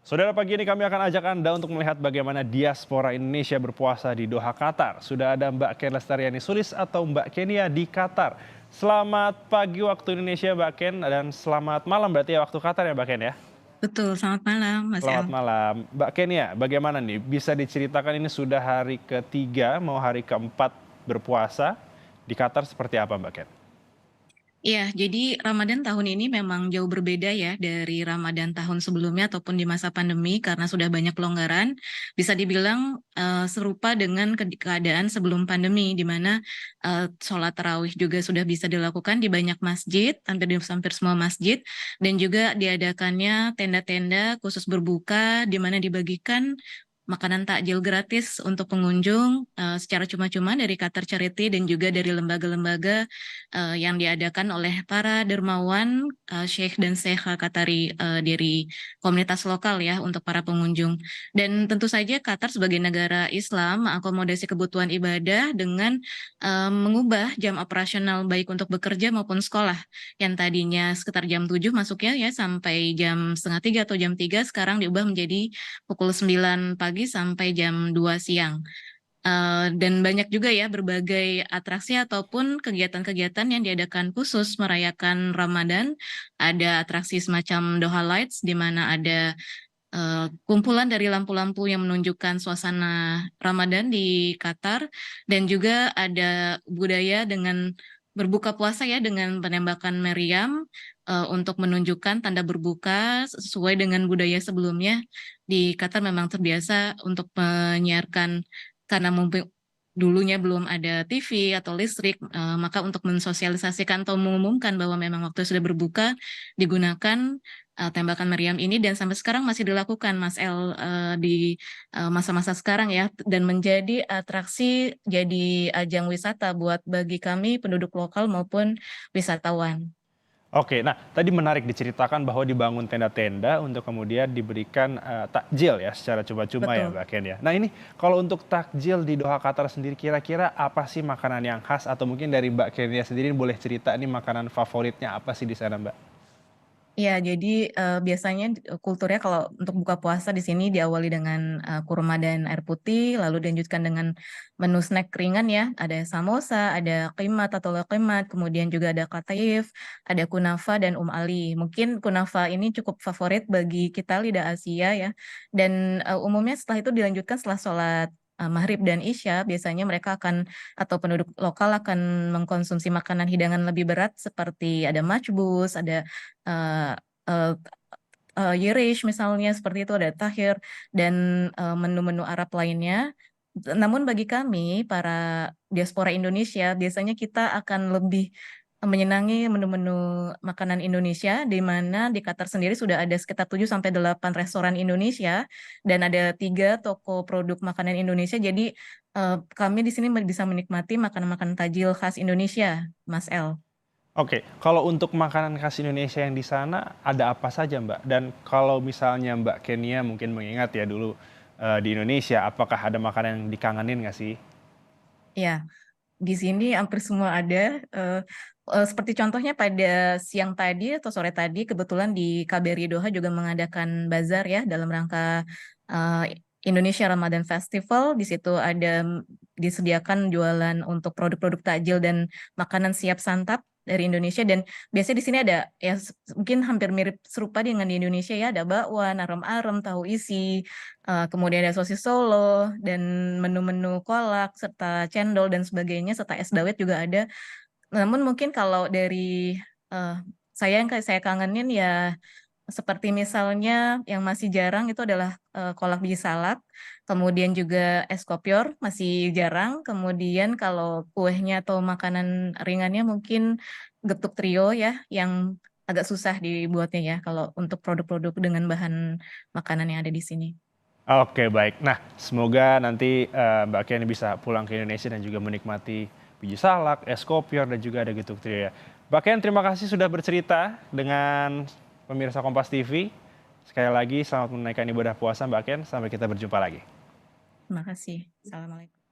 Saudara, pagi ini kami akan ajak Anda untuk melihat bagaimana diaspora Indonesia berpuasa di Doha, Qatar. Sudah ada Mbak Ken Lestariani Sulis atau Mbak Kenia di Qatar. Selamat pagi waktu Indonesia Mbak Ken, dan selamat malam berarti ya waktu Qatar ya Mbak Ken ya. Betul, selamat malam Mas El. Selamat malam. Mbak Kenia, bagaimana nih? Bisa diceritakan ini sudah hari ketiga mau hari keempat berpuasa di Qatar seperti apa Mbak Ken? Iya, jadi Ramadan tahun ini memang jauh berbeda ya dari Ramadan tahun sebelumnya ataupun di masa pandemi karena sudah banyak pelonggaran. Bisa dibilang serupa dengan keadaan sebelum pandemi di mana sholat tarawih juga sudah bisa dilakukan di banyak masjid, hampir semua masjid, dan juga diadakannya tenda-tenda khusus berbuka di mana dibagikan makanan takjil gratis untuk pengunjung secara cuma-cuma dari Qatar Charity dan juga dari lembaga-lembaga yang diadakan oleh para dermawan, Syekh dan Syekha Qatari dari komunitas lokal ya untuk para pengunjung. Dan tentu saja Qatar sebagai negara Islam mengakomodasi kebutuhan ibadah dengan mengubah jam operasional baik untuk bekerja maupun sekolah yang tadinya sekitar jam 7 masuknya ya sampai jam setengah 3 atau jam 3 sekarang diubah menjadi pukul 9 pagi sampai jam 2 siang. Dan banyak juga ya berbagai atraksi ataupun kegiatan-kegiatan yang diadakan khusus merayakan Ramadan. Ada atraksi semacam Doha Lights di mana ada kumpulan dari lampu-lampu yang menunjukkan suasana Ramadan di Qatar dan juga ada budaya dengan berbuka puasa ya dengan penembakan meriam untuk menunjukkan tanda berbuka sesuai dengan budaya sebelumnya. Di Qatar memang terbiasa untuk menyiarkan karena mungkin dulunya belum ada TV atau listrik, maka untuk mensosialisasikan atau mengumumkan bahwa memang waktu sudah berbuka digunakan tembakan meriam ini dan sampai sekarang masih dilakukan Mas El di masa-masa sekarang ya dan menjadi atraksi jadi ajang wisata buat bagi kami penduduk lokal maupun wisatawan. Oke, nah tadi menarik diceritakan bahwa dibangun tenda-tenda untuk kemudian diberikan takjil ya secara cuma-cuma ya Betul. Mbak Ken ya. Nah ini kalau untuk takjil di Doha Qatar sendiri kira-kira apa sih makanan yang khas atau mungkin dari Mbak Kenia sendiri boleh cerita nih makanan favoritnya apa sih di sana Mbak? Iya, jadi, biasanya kulturnya kalau untuk buka puasa di sini diawali dengan, kurma dan air putih, lalu dilanjutkan dengan menu snack ringan ya, ada samosa, ada qimat atau leqimat, kemudian juga ada qataif, ada kunafa dan ali. Mungkin kunafa ini cukup favorit bagi kita lidah Asia ya, dan, umumnya setelah itu dilanjutkan setelah sholat, maghrib dan isya, biasanya mereka akan atau penduduk lokal akan mengkonsumsi makanan hidangan lebih berat seperti ada majbus, ada eee eee Yirish misalnya seperti itu, ada tahir dan, menu-menu Arab lainnya. Namun bagi kami para diaspora Indonesia, biasanya kita akan lebih menyenangi menu-menu makanan Indonesia, di mana di Qatar sendiri sudah ada sekitar 7 sampai 8 restoran Indonesia dan ada 3 toko produk makanan Indonesia. Jadi, kami di sini bisa menikmati makanan-makanan tajil khas Indonesia, Mas El. Oke, kalau untuk makanan khas Indonesia yang di sana ada apa saja Mbak? Dan kalau misalnya Mbak Kenia mungkin mengingat ya dulu di Indonesia, apakah ada makanan yang dikangenin nggak sih? Ya. Di sini hampir semua ada, seperti contohnya pada siang tadi atau sore tadi kebetulan di KBRI Doha juga mengadakan bazar ya dalam rangka, Indonesia Ramadan Festival. Di situ ada disediakan jualan untuk produk-produk takjil dan makanan siap santap dari Indonesia dan biasanya di sini ada ya mungkin hampir mirip serupa dengan di Indonesia ya, ada bakwan, arem-arem, tahu isi, kemudian ada sosis Solo dan menu-menu kolak serta cendol dan sebagainya serta es dawet juga ada. Namun mungkin kalau dari, eee, saya kangenin ya seperti misalnya yang masih jarang itu adalah, kolak biji salak, kemudian juga es kopior masih jarang, kemudian kalau kuehnya atau makanan ringannya mungkin getuk trio ya yang agak susah dibuatnya ya kalau untuk produk-produk dengan bahan makanan yang ada di sini. Oke baik. Nah semoga nanti Mbak Kenia bisa pulang ke Indonesia dan juga menikmati biji salak, es kopior dan juga ada getuk trio ya. Mbak Ken terima kasih sudah bercerita dengan pemirsa Kompas TV. Sekali lagi selamat menunaikan ibadah puasa Mbak Ken, sampai kita berjumpa lagi. Terima kasih. Assalamualaikum.